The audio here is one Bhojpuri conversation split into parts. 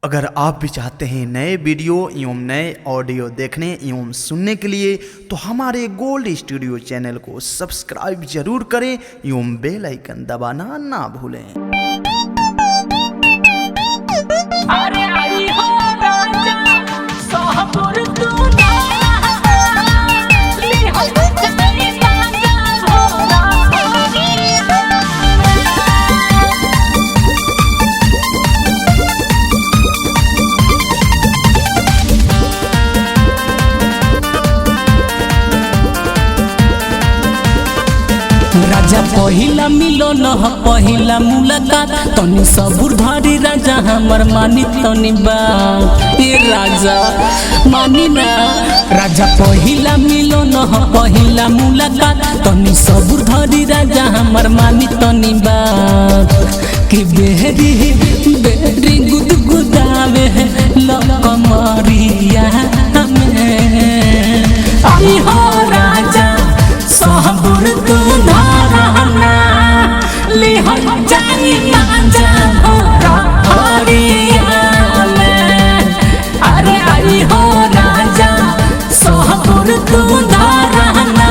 अगर आप भी चाहते हैं नए वीडियो एवं नए ऑडियो देखने एवं सुनने के लिए तो हमारे गोल्ड स्टूडियो चैनल को सब्सक्राइब जरूर करें एवं बेल आइकन दबाना ना भूलें। अरे आई हो राजा सोहपुर तू ना ली हो चली राजा भोला राजा पहिला मिलन ह पहिला मुलाकात तनी सबुर धरी राजा हमर मानी तनी बा ए राजा मानी ना। राजा पहिला मिलन ह पहिला मुलाकात तनी सबुर धरी राजा हमर मानी तनी बा कि बेहरी बेहरी गुदगुदावे लकमरिया में आई हो राजा सोहपुर तू धारना ली हो जानी मांझा भोरा हरिया में। अरे आई हो राजा सोहपुर तू धारना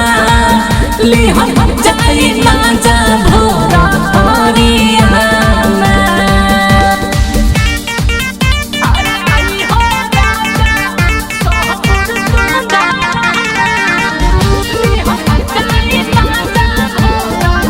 ली हो जानी मांझा भोरा हरिया में। अरे आई हो राजा सोहपुर तू धारना ली हो चली राजा भोला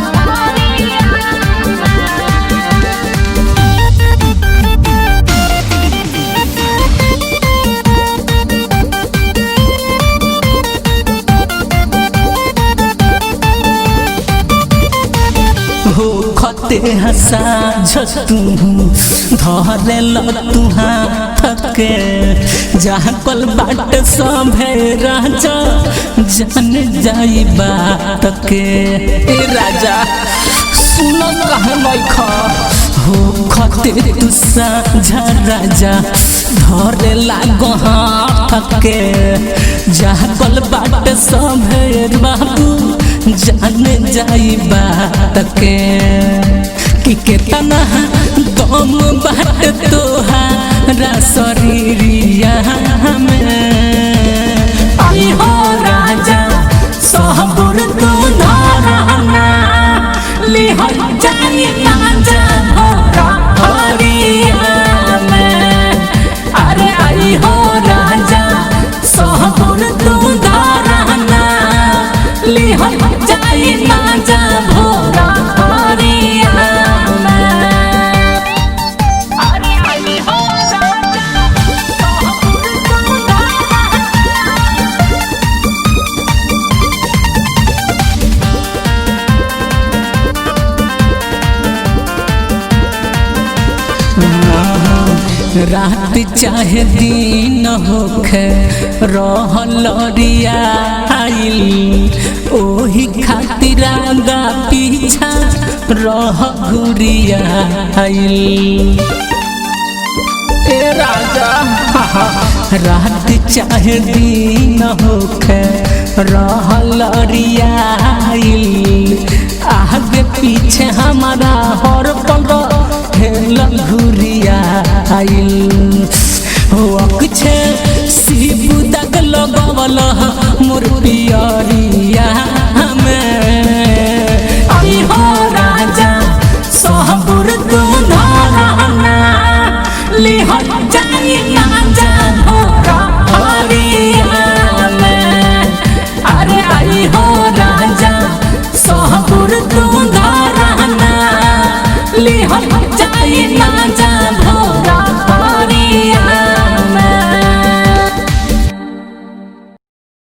हो खते हसा झतू धरे लतुहा थके जहाँ कल बाट सभे राजा जान जाई बात के। ए राजा सुन कह लख हो खते तू साझा राजा धरे लागो हाथ के जहाँ कल बाट सभे बाबू जान जाई बात के कि केतना दम बाट तोहारा शरीरिया में। आई हो राजा सोहपुर तू धारना ली हो जानी मांझा भोरा हरिया में। अरे आई हो राजा सोहपुर तू धारना ली हो जानी मांझा भोरा हरिया में। अरे आई हो राजा सोहपुर तू धारना रात चाहे दिन होखे रहल रियाइल ओही खातिर आगा पीछा रह घुरियाइल। ए राजा रात चाहे दिन होखे रहल रियाइल आगे पीछे हमारा हर पल हेल घुरियाइल हो अक्षे शिव दग लगवल मोर पियरिया में। आई हो राजा सोहपुर तू धारना ली हो जानी मांझा भोरा